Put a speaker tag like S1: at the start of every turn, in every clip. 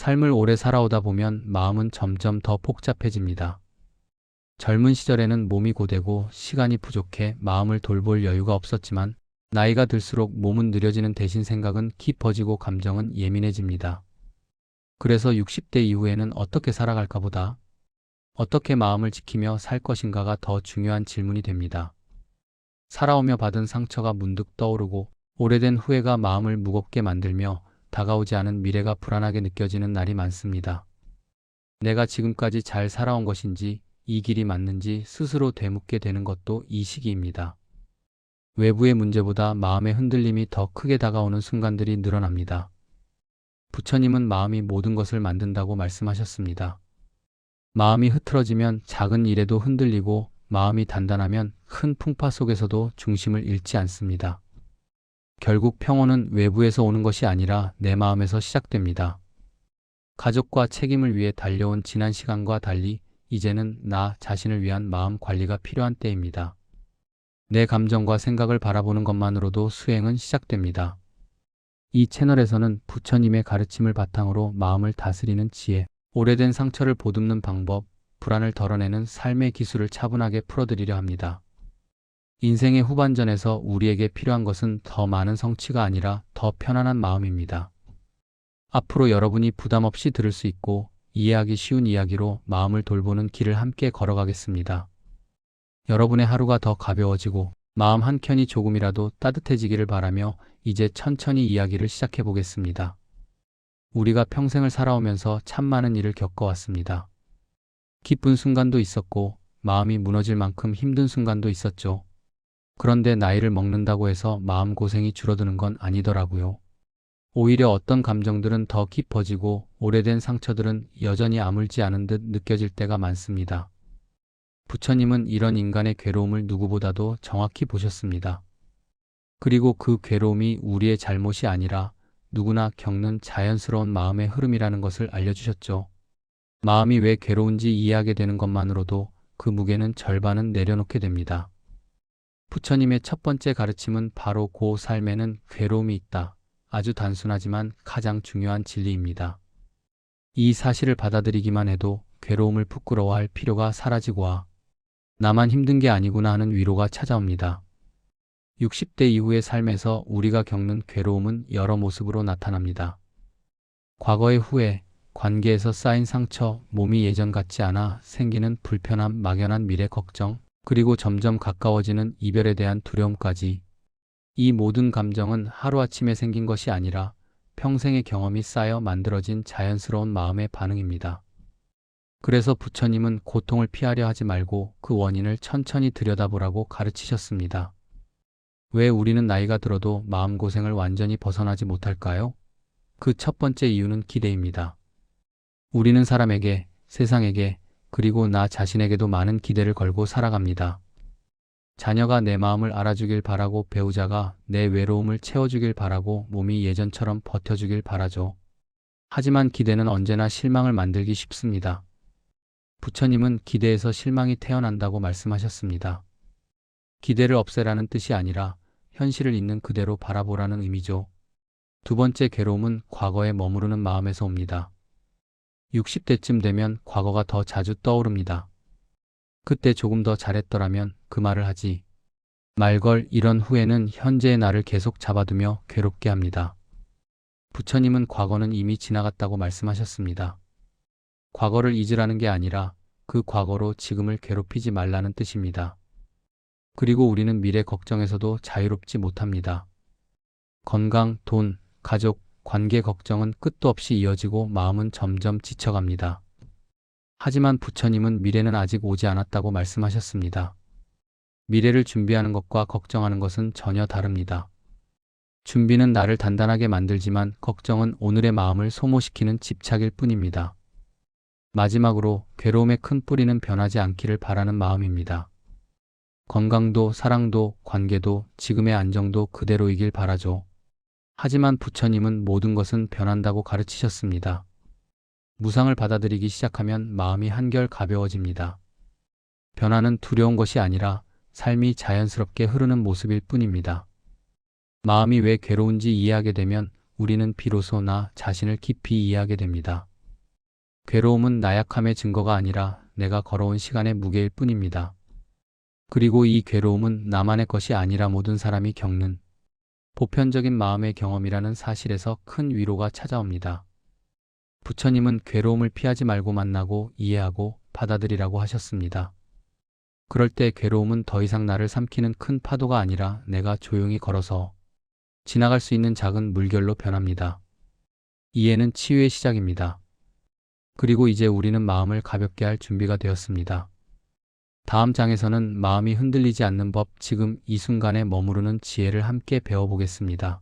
S1: 삶을 오래 살아오다 보면 마음은 점점 더 복잡해집니다. 젊은 시절에는 몸이 고되고 시간이 부족해 마음을 돌볼 여유가 없었지만 나이가 들수록 몸은 느려지는 대신 생각은 깊어지고 감정은 예민해집니다. 그래서 60대 이후에는 어떻게 살아갈까 보다 어떻게 마음을 지키며 살 것인가가 더 중요한 질문이 됩니다. 살아오며 받은 상처가 문득 떠오르고 오래된 후회가 마음을 무겁게 만들며 다가오지 않은 미래가 불안하게 느껴지는 날이 많습니다. 내가 지금까지 잘 살아온 것인지 이 길이 맞는지 스스로 되묻게 되는 것도 이 시기입니다. 외부의 문제보다 마음의 흔들림이 더 크게 다가오는 순간들이 늘어납니다. 부처님은 마음이 모든 것을 만든다고 말씀하셨습니다. 마음이 흐트러지면 작은 일에도 흔들리고 마음이 단단하면 큰 풍파 속에서도 중심을 잃지 않습니다. 결국 평온은 외부에서 오는 것이 아니라 내 마음에서 시작됩니다. 가족과 책임을 위해 달려온 지난 시간과 달리 이제는 나 자신을 위한 마음 관리가 필요한 때입니다. 내 감정과 생각을 바라보는 것만으로도 수행은 시작됩니다. 이 채널에서는 부처님의 가르침을 바탕으로 마음을 다스리는 지혜, 오래된 상처를 보듬는 방법, 불안을 덜어내는 삶의 기술을 차분하게 풀어드리려 합니다. 인생의 후반전에서 우리에게 필요한 것은 더 많은 성취가 아니라 더 편안한 마음입니다. 앞으로 여러분이 부담 없이 들을 수 있고 이해하기 쉬운 이야기로 마음을 돌보는 길을 함께 걸어가겠습니다. 여러분의 하루가 더 가벼워지고 마음 한켠이 조금이라도 따뜻해지기를 바라며 이제 천천히 이야기를 시작해 보겠습니다. 우리가 평생을 살아오면서 참 많은 일을 겪어왔습니다. 기쁜 순간도 있었고 마음이 무너질 만큼 힘든 순간도 있었죠. 그런데 나이를 먹는다고 해서 마음고생이 줄어드는 건 아니더라고요. 오히려 어떤 감정들은 더 깊어지고 오래된 상처들은 여전히 아물지 않은 듯 느껴질 때가 많습니다. 부처님은 이런 인간의 괴로움을 누구보다도 정확히 보셨습니다. 그리고 그 괴로움이 우리의 잘못이 아니라 누구나 겪는 자연스러운 마음의 흐름이라는 것을 알려주셨죠. 마음이 왜 괴로운지 이해하게 되는 것만으로도 그 무게는 절반은 내려놓게 됩니다. 부처님의 첫 번째 가르침은 바로 고 삶에는 괴로움이 있다. 아주 단순하지만 가장 중요한 진리입니다. 이 사실을 받아들이기만 해도 괴로움을 부끄러워할 필요가 사라지고 나만 힘든 게 아니구나 하는 위로가 찾아옵니다. 60대 이후의 삶에서 우리가 겪는 괴로움은 여러 모습으로 나타납니다. 과거의 후회, 관계에서 쌓인 상처, 몸이 예전 같지 않아 생기는 불편함, 막연한 미래 걱정, 그리고 점점 가까워지는 이별에 대한 두려움까지. 이 모든 감정은 하루아침에 생긴 것이 아니라 평생의 경험이 쌓여 만들어진 자연스러운 마음의 반응입니다. 그래서 부처님은 고통을 피하려 하지 말고 그 원인을 천천히 들여다보라고 가르치셨습니다. 왜 우리는 나이가 들어도 마음고생을 완전히 벗어나지 못할까요? 그 첫 번째 이유는 기대입니다. 우리는 사람에게, 세상에게, 그리고 나 자신에게도 많은 기대를 걸고 살아갑니다. 자녀가 내 마음을 알아주길 바라고 배우자가 내 외로움을 채워주길 바라고 몸이 예전처럼 버텨주길 바라죠. 하지만 기대는 언제나 실망을 만들기 쉽습니다. 부처님은 기대에서 실망이 태어난다고 말씀하셨습니다. 기대를 없애라는 뜻이 아니라 현실을 있는 그대로 바라보라는 의미죠. 두 번째 괴로움은 과거에 머무르는 마음에서 옵니다. 60대쯤 되면 과거가 더 자주 떠오릅니다. 그때 조금 더 잘했더라면 그 말을 하지 말걸. 이런 후회는 현재의 나를 계속 잡아두며 괴롭게 합니다. 부처님은 과거는 이미 지나갔다고 말씀하셨습니다. 과거를 잊으라는 게 아니라 그 과거로 지금을 괴롭히지 말라는 뜻입니다. 그리고 우리는 미래 걱정에서도 자유롭지 못합니다. 건강, 돈, 가족, 관계 걱정은 끝도 없이 이어지고 마음은 점점 지쳐갑니다. 하지만 부처님은 미래는 아직 오지 않았다고 말씀하셨습니다. 미래를 준비하는 것과 걱정하는 것은 전혀 다릅니다. 준비는 나를 단단하게 만들지만 걱정은 오늘의 마음을 소모시키는 집착일 뿐입니다. 마지막으로 괴로움의 큰 뿌리는 변하지 않기를 바라는 마음입니다. 건강도, 사랑도, 관계도, 지금의 안정도 그대로이길 바라죠. 하지만 부처님은 모든 것은 변한다고 가르치셨습니다. 무상을 받아들이기 시작하면 마음이 한결 가벼워집니다. 변화는 두려운 것이 아니라 삶이 자연스럽게 흐르는 모습일 뿐입니다. 마음이 왜 괴로운지 이해하게 되면 우리는 비로소 나 자신을 깊이 이해하게 됩니다. 괴로움은 나약함의 증거가 아니라 내가 걸어온 시간의 무게일 뿐입니다. 그리고 이 괴로움은 나만의 것이 아니라 모든 사람이 겪는 보편적인 마음의 경험이라는 사실에서 큰 위로가 찾아옵니다. 부처님은 괴로움을 피하지 말고 만나고 이해하고 받아들이라고 하셨습니다. 그럴 때 괴로움은 더 이상 나를 삼키는 큰 파도가 아니라 내가 조용히 걸어서 지나갈 수 있는 작은 물결로 변합니다. 이해는 치유의 시작입니다. 그리고 이제 우리는 마음을 가볍게 할 준비가 되었습니다. 다음 장에서는 마음이 흔들리지 않는 법, 지금 이 순간에 머무르는 지혜를 함께 배워보겠습니다.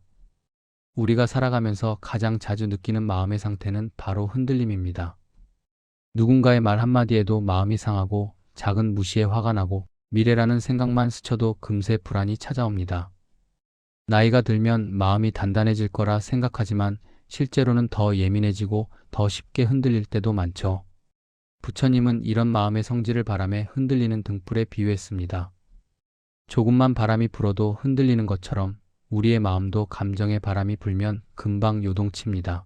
S1: 우리가 살아가면서 가장 자주 느끼는 마음의 상태는 바로 흔들림입니다. 누군가의 말 한마디에도 마음이 상하고 작은 무시에 화가 나고 미래라는 생각만 스쳐도 금세 불안이 찾아옵니다. 나이가 들면 마음이 단단해질 거라 생각하지만 실제로는 더 예민해지고 더 쉽게 흔들릴 때도 많죠. 부처님은 이런 마음의 성질을 바람에 흔들리는 등불에 비유했습니다. 조금만 바람이 불어도 흔들리는 것처럼 우리의 마음도 감정의 바람이 불면 금방 요동칩니다.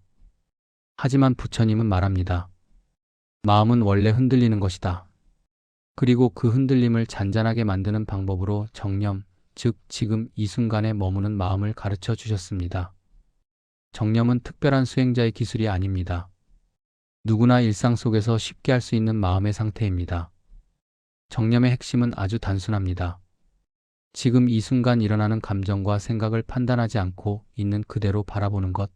S1: 하지만 부처님은 말합니다. 마음은 원래 흔들리는 것이다. 그리고 그 흔들림을 잔잔하게 만드는 방법으로 정념, 즉 지금 이 순간에 머무는 마음을 가르쳐 주셨습니다. 정념은 특별한 수행자의 기술이 아닙니다. 누구나 일상 속에서 쉽게 할 수 있는 마음의 상태입니다. 정념의 핵심은 아주 단순합니다. 지금 이 순간 일어나는 감정과 생각을 판단하지 않고 있는 그대로 바라보는 것.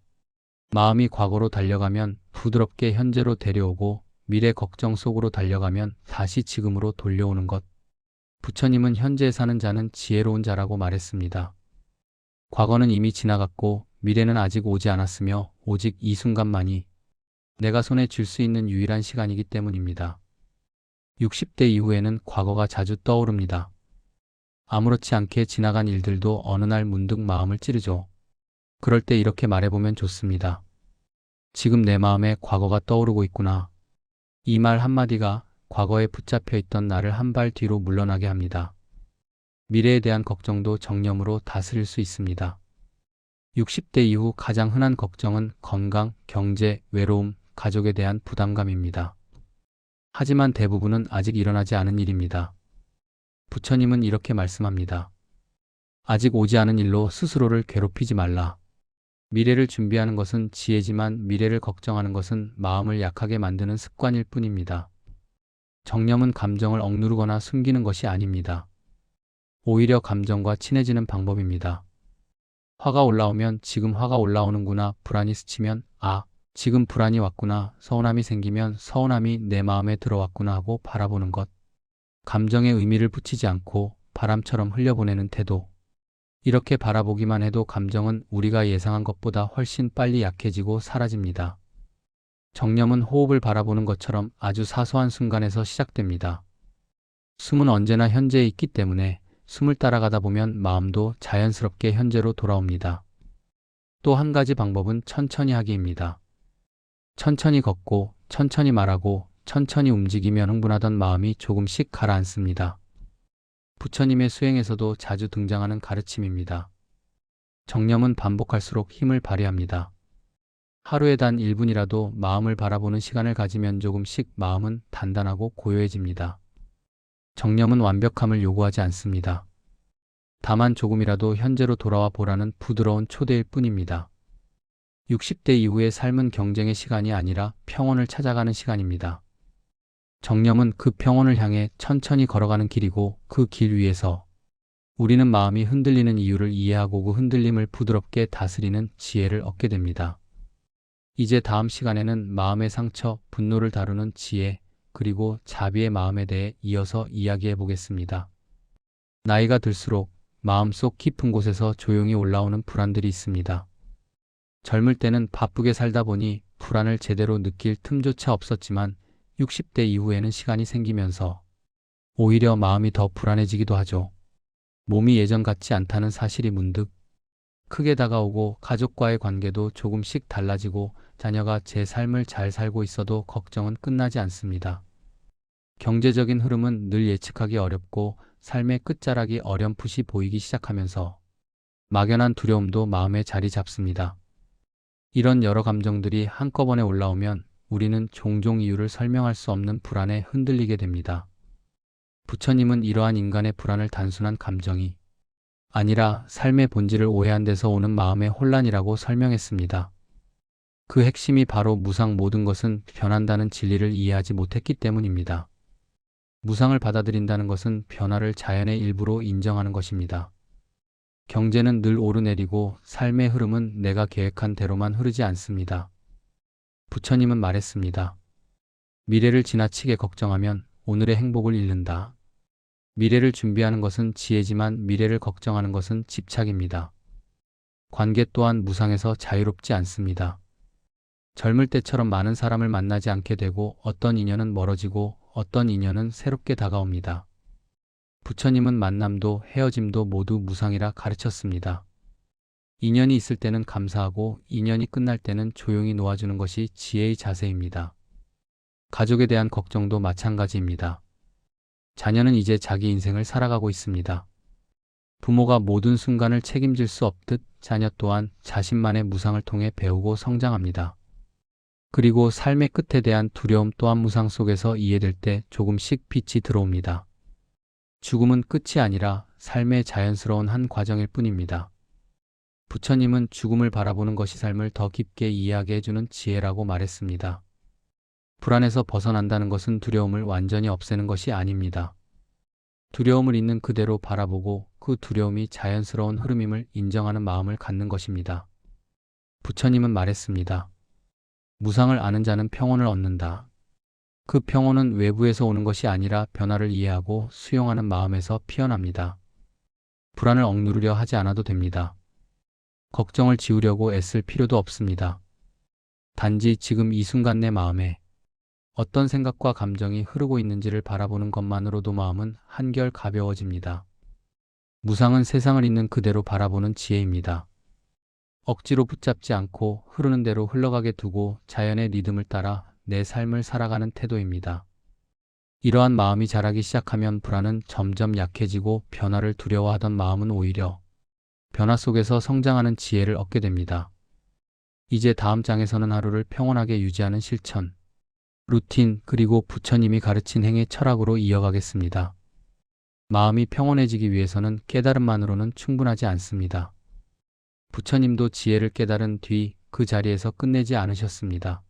S1: 마음이 과거로 달려가면 부드럽게 현재로 데려오고 미래 걱정 속으로 달려가면 다시 지금으로 돌려오는 것. 부처님은 현재에 사는 자는 지혜로운 자라고 말했습니다. 과거는 이미 지나갔고 미래는 아직 오지 않았으며 오직 이 순간만이 내가 손에 쥘 수 있는 유일한 시간이기 때문입니다. 60대 이후에는 과거가 자주 떠오릅니다. 아무렇지 않게 지나간 일들도 어느 날 문득 마음을 찌르죠. 그럴 때 이렇게 말해보면 좋습니다. 지금 내 마음에 과거가 떠오르고 있구나. 이 말 한마디가 과거에 붙잡혀 있던 나를 한 발 뒤로 물러나게 합니다. 미래에 대한 걱정도 정념으로 다스릴 수 있습니다. 60대 이후 가장 흔한 걱정은 건강, 경제, 외로움, 가족에 대한 부담감입니다. 하지만 대부분은 아직 일어나지 않은 일입니다. 부처님은 이렇게 말씀합니다. 아직 오지 않은 일로 스스로를 괴롭히지 말라. 미래를 준비하는 것은 지혜지만 미래를 걱정하는 것은 마음을 약하게 만드는 습관일 뿐입니다. 정념은 감정을 억누르거나 숨기는 것이 아닙니다. 오히려 감정과 친해지는 방법입니다. 화가 올라오면 지금 화가 올라오는구나, 불안이 스치면 지금 불안이 왔구나, 서운함이 생기면 서운함이 내 마음에 들어왔구나 하고 바라보는 것. 감정에 의미를 붙이지 않고 바람처럼 흘려보내는 태도. 이렇게 바라보기만 해도 감정은 우리가 예상한 것보다 훨씬 빨리 약해지고 사라집니다. 정념은 호흡을 바라보는 것처럼 아주 사소한 순간에서 시작됩니다. 숨은 언제나 현재에 있기 때문에 숨을 따라가다 보면 마음도 자연스럽게 현재로 돌아옵니다. 또 한 가지 방법은 천천히 하기입니다. 천천히 걷고, 천천히 말하고, 천천히 움직이면 흥분하던 마음이 조금씩 가라앉습니다. 부처님의 수행에서도 자주 등장하는 가르침입니다. 정념은 반복할수록 힘을 발휘합니다. 하루에 단 1분이라도 마음을 바라보는 시간을 가지면 조금씩 마음은 단단하고 고요해집니다. 정념은 완벽함을 요구하지 않습니다. 다만 조금이라도 현재로 돌아와 보라는 부드러운 초대일 뿐입니다. 60대 이후의 삶은 경쟁의 시간이 아니라 평온을 찾아가는 시간입니다. 정념은 그 평온을 향해 천천히 걸어가는 길이고 그 길 위에서 우리는 마음이 흔들리는 이유를 이해하고 그 흔들림을 부드럽게 다스리는 지혜를 얻게 됩니다. 이제 다음 시간에는 마음의 상처, 분노를 다루는 지혜, 그리고 자비의 마음에 대해 이어서 이야기해 보겠습니다. 나이가 들수록 마음속 깊은 곳에서 조용히 올라오는 불안들이 있습니다. 젊을 때는 바쁘게 살다 보니 불안을 제대로 느낄 틈조차 없었지만 60대 이후에는 시간이 생기면서 오히려 마음이 더 불안해지기도 하죠. 몸이 예전 같지 않다는 사실이 문득 크게 다가오고 가족과의 관계도 조금씩 달라지고 자녀가 제 삶을 잘 살고 있어도 걱정은 끝나지 않습니다. 경제적인 흐름은 늘 예측하기 어렵고 삶의 끝자락이 어렴풋이 보이기 시작하면서 막연한 두려움도 마음에 자리 잡습니다. 이런 여러 감정들이 한꺼번에 올라오면 우리는 종종 이유를 설명할 수 없는 불안에 흔들리게 됩니다. 부처님은 이러한 인간의 불안을 단순한 감정이 아니라 삶의 본질을 오해한 데서 오는 마음의 혼란이라고 설명했습니다. 그 핵심이 바로 무상 모든 것은 변한다는 진리를 이해하지 못했기 때문입니다. 무상을 받아들인다는 것은 변화를 자연의 일부로 인정하는 것입니다. 경제는 늘 오르내리고 삶의 흐름은 내가 계획한 대로만 흐르지 않습니다. 부처님은 말했습니다. 미래를 지나치게 걱정하면 오늘의 행복을 잃는다. 미래를 준비하는 것은 지혜지만 미래를 걱정하는 것은 집착입니다. 관계 또한 무상에서 자유롭지 않습니다. 젊을 때처럼 많은 사람을 만나지 않게 되고 어떤 인연은 멀어지고 어떤 인연은 새롭게 다가옵니다. 부처님은 만남도 헤어짐도 모두 무상이라 가르쳤습니다. 인연이 있을 때는 감사하고 인연이 끝날 때는 조용히 놓아주는 것이 지혜의 자세입니다. 가족에 대한 걱정도 마찬가지입니다. 자녀는 이제 자기 인생을 살아가고 있습니다. 부모가 모든 순간을 책임질 수 없듯 자녀 또한 자신만의 무상을 통해 배우고 성장합니다. 그리고 삶의 끝에 대한 두려움 또한 무상 속에서 이해될 때 조금씩 빛이 들어옵니다. 죽음은 끝이 아니라 삶의 자연스러운 한 과정일 뿐입니다. 부처님은 죽음을 바라보는 것이 삶을 더 깊게 이해하게 해주는 지혜라고 말했습니다. 불안에서 벗어난다는 것은 두려움을 완전히 없애는 것이 아닙니다. 두려움을 있는 그대로 바라보고 그 두려움이 자연스러운 흐름임을 인정하는 마음을 갖는 것입니다. 부처님은 말했습니다. 무상을 아는 자는 평온을 얻는다. 그 평온은 외부에서 오는 것이 아니라 변화를 이해하고 수용하는 마음에서 피어납니다. 불안을 억누르려 하지 않아도 됩니다. 걱정을 지우려고 애쓸 필요도 없습니다. 단지 지금 이 순간 내 마음에 어떤 생각과 감정이 흐르고 있는지를 바라보는 것만으로도 마음은 한결 가벼워집니다. 무상은 세상을 있는 그대로 바라보는 지혜입니다. 억지로 붙잡지 않고 흐르는 대로 흘러가게 두고 자연의 리듬을 따라 내 삶을 살아가는 태도입니다. 이러한 마음이 자라기 시작하면 불안은 점점 약해지고 변화를 두려워하던 마음은 오히려 변화 속에서 성장하는 지혜를 얻게 됩니다. 이제 다음 장에서는 하루를 평온하게 유지하는 실천, 루틴 그리고 부처님이 가르친 행의 철학으로 이어가겠습니다. 마음이 평온해지기 위해서는 깨달음만으로는 충분하지 않습니다. 부처님도 지혜를 깨달은 뒤 그 자리에서 끝내지 않으셨습니다.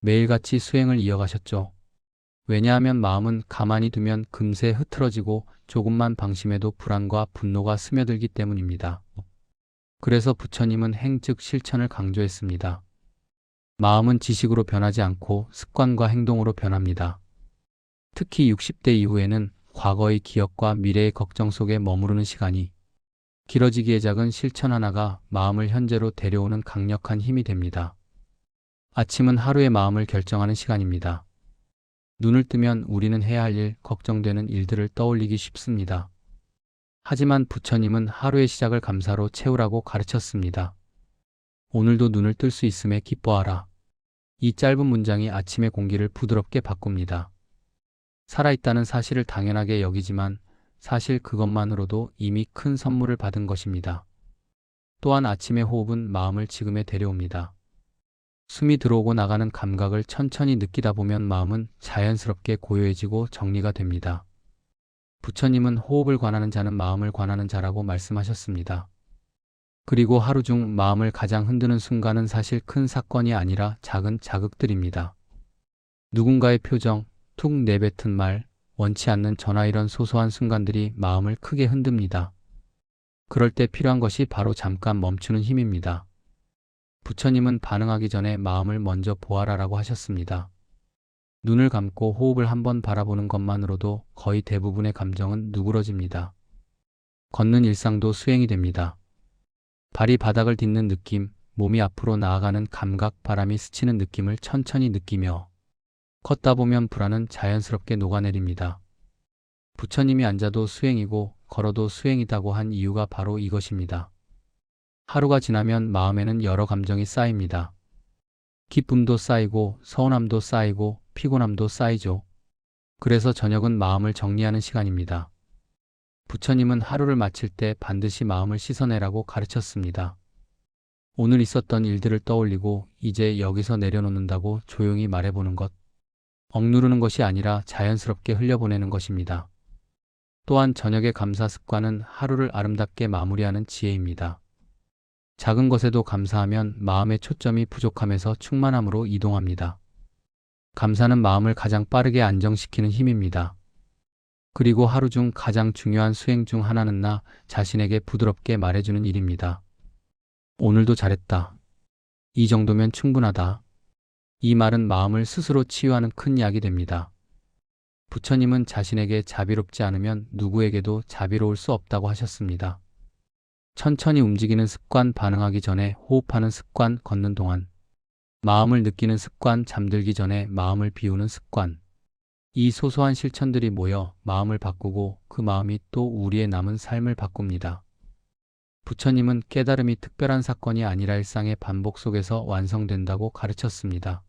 S1: 매일같이 수행을 이어가셨죠. 왜냐하면 마음은 가만히 두면 금세 흐트러지고 조금만 방심해도 불안과 분노가 스며들기 때문입니다. 그래서 부처님은 행 즉 실천을 강조했습니다. 마음은 지식으로 변하지 않고 습관과 행동으로 변합니다. 특히 60대 이후에는 과거의 기억과 미래의 걱정 속에 머무르는 시간이 길어지기에 작은 실천 하나가 마음을 현재로 데려오는 강력한 힘이 됩니다. 아침은 하루의 마음을 결정하는 시간입니다. 눈을 뜨면 우리는 해야 할 일, 걱정되는 일들을 떠올리기 쉽습니다. 하지만 부처님은 하루의 시작을 감사로 채우라고 가르쳤습니다. 오늘도 눈을 뜰 수 있음에 기뻐하라. 이 짧은 문장이 아침의 공기를 부드럽게 바꿉니다. 살아있다는 사실을 당연하게 여기지만 사실 그것만으로도 이미 큰 선물을 받은 것입니다. 또한 아침의 호흡은 마음을 지금에 데려옵니다. 숨이 들어오고 나가는 감각을 천천히 느끼다 보면 마음은 자연스럽게 고요해지고 정리가 됩니다. 부처님은 호흡을 관하는 자는 마음을 관하는 자라고 말씀하셨습니다. 그리고 하루 중 마음을 가장 흔드는 순간은 사실 큰 사건이 아니라 작은 자극들입니다. 누군가의 표정, 툭 내뱉은 말, 원치 않는 전화 이런 소소한 순간들이 마음을 크게 흔듭니다. 그럴 때 필요한 것이 바로 잠깐 멈추는 힘입니다. 부처님은 반응하기 전에 마음을 먼저 보아라라고 하셨습니다. 눈을 감고 호흡을 한번 바라보는 것만으로도 거의 대부분의 감정은 누그러집니다. 걷는 일상도 수행이 됩니다. 발이 바닥을 딛는 느낌, 몸이 앞으로 나아가는 감각, 바람이 스치는 느낌을 천천히 느끼며 걷다 보면 불안은 자연스럽게 녹아내립니다. 부처님이 앉아도 수행이고 걸어도 수행이다고 한 이유가 바로 이것입니다. 하루가 지나면 마음에는 여러 감정이 쌓입니다. 기쁨도 쌓이고 서운함도 쌓이고 피곤함도 쌓이죠. 그래서 저녁은 마음을 정리하는 시간입니다. 부처님은 하루를 마칠 때 반드시 마음을 씻어내라고 가르쳤습니다. 오늘 있었던 일들을 떠올리고 이제 여기서 내려놓는다고 조용히 말해보는 것. 억누르는 것이 아니라 자연스럽게 흘려보내는 것입니다. 또한 저녁의 감사 습관은 하루를 아름답게 마무리하는 지혜입니다. 작은 것에도 감사하면 마음의 초점이 부족함에서 충만함으로 이동합니다. 감사는 마음을 가장 빠르게 안정시키는 힘입니다. 그리고 하루 중 가장 중요한 수행 중 하나는 나 자신에게 부드럽게 말해주는 일입니다. 오늘도 잘했다. 이 정도면 충분하다. 이 말은 마음을 스스로 치유하는 큰 약이 됩니다. 부처님은 자신에게 자비롭지 않으면 누구에게도 자비로울 수 없다고 하셨습니다. 천천히 움직이는 습관, 반응하기 전에 호흡하는 습관, 걷는 동안 마음을 느끼는 습관, 잠들기 전에 마음을 비우는 습관. 이 소소한 실천들이 모여 마음을 바꾸고 그 마음이 또 우리의 남은 삶을 바꿉니다. 부처님은 깨달음이 특별한 사건이 아니라 일상의 반복 속에서 완성된다고 가르쳤습니다.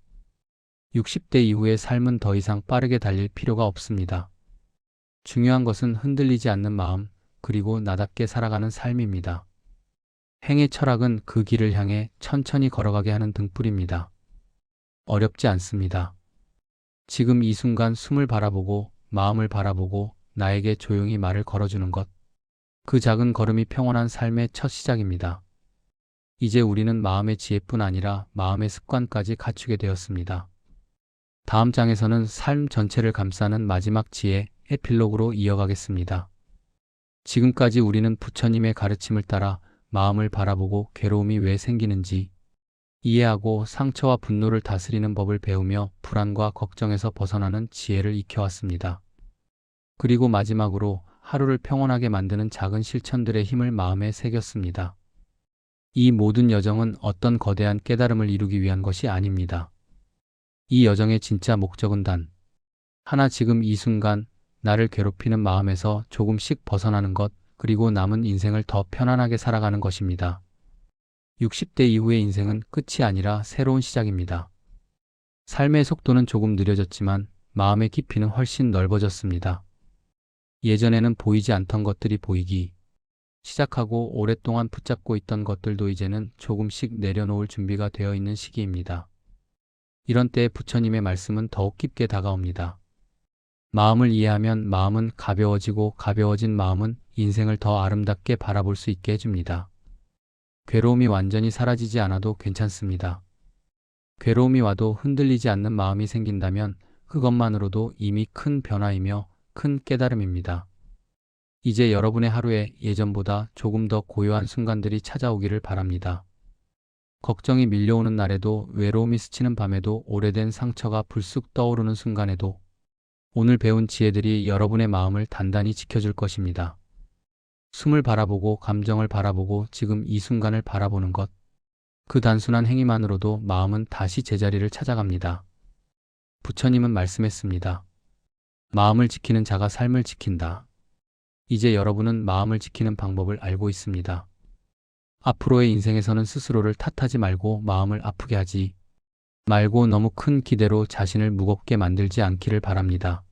S1: 60대 이후의 삶은 더 이상 빠르게 달릴 필요가 없습니다. 중요한 것은 흔들리지 않는 마음, 그리고 나답게 살아가는 삶입니다. 행의 철학은 그 길을 향해 천천히 걸어가게 하는 등불입니다. 어렵지 않습니다. 지금 이 순간 숨을 바라보고 마음을 바라보고 나에게 조용히 말을 걸어주는 것. 그 작은 걸음이 평온한 삶의 첫 시작입니다. 이제 우리는 마음의 지혜뿐 아니라 마음의 습관까지 갖추게 되었습니다. 다음 장에서는 삶 전체를 감싸는 마지막 지혜, 에필로그로 이어가겠습니다. 지금까지 우리는 부처님의 가르침을 따라 마음을 바라보고 괴로움이 왜 생기는지 이해하고 상처와 분노를 다스리는 법을 배우며 불안과 걱정에서 벗어나는 지혜를 익혀왔습니다. 그리고 마지막으로 하루를 평온하게 만드는 작은 실천들의 힘을 마음에 새겼습니다. 이 모든 여정은 어떤 거대한 깨달음을 이루기 위한 것이 아닙니다. 이 여정의 진짜 목적은 단 하나, 지금 이 순간 나를 괴롭히는 마음에서 조금씩 벗어나는 것, 그리고 남은 인생을 더 편안하게 살아가는 것입니다. 60대 이후의 인생은 끝이 아니라 새로운 시작입니다. 삶의 속도는 조금 느려졌지만 마음의 깊이는 훨씬 넓어졌습니다. 예전에는 보이지 않던 것들이 보이기 시작하고 오랫동안 붙잡고 있던 것들도 이제는 조금씩 내려놓을 준비가 되어 있는 시기입니다. 이런 때에 부처님의 말씀은 더욱 깊게 다가옵니다. 마음을 이해하면 마음은 가벼워지고 가벼워진 마음은 인생을 더 아름답게 바라볼 수 있게 해줍니다. 괴로움이 완전히 사라지지 않아도 괜찮습니다. 괴로움이 와도 흔들리지 않는 마음이 생긴다면 그것만으로도 이미 큰 변화이며 큰 깨달음입니다. 이제 여러분의 하루에 예전보다 조금 더 고요한 순간들이 찾아오기를 바랍니다. 걱정이 밀려오는 날에도, 외로움이 스치는 밤에도, 오래된 상처가 불쑥 떠오르는 순간에도 오늘 배운 지혜들이 여러분의 마음을 단단히 지켜줄 것입니다. 숨을 바라보고 감정을 바라보고 지금 이 순간을 바라보는 것. 그 단순한 행위만으로도 마음은 다시 제자리를 찾아갑니다. 부처님은 말씀했습니다. 마음을 지키는 자가 삶을 지킨다. 이제 여러분은 마음을 지키는 방법을 알고 있습니다. 앞으로의 인생에서는 스스로를 탓하지 말고 마음을 아프게 하지 말고 너무 큰 기대로 자신을 무겁게 만들지 않기를 바랍니다.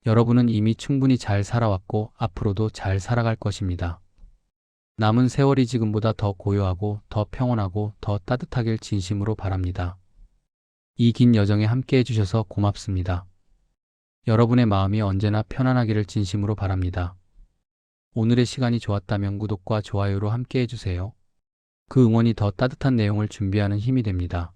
S1: 여러분은 이미 충분히 잘 살아왔고 앞으로도 잘 살아갈 것입니다. 남은 세월이 지금보다 더 고요하고 더 평온하고 더 따뜻하길 진심으로 바랍니다. 이 긴 여정에 함께 해주셔서 고맙습니다. 여러분의 마음이 언제나 편안하기를 진심으로 바랍니다. 오늘의 시간이 좋았다면 구독과 좋아요로 함께 해주세요. 그 응원이 더 따뜻한 내용을 준비하는 힘이 됩니다.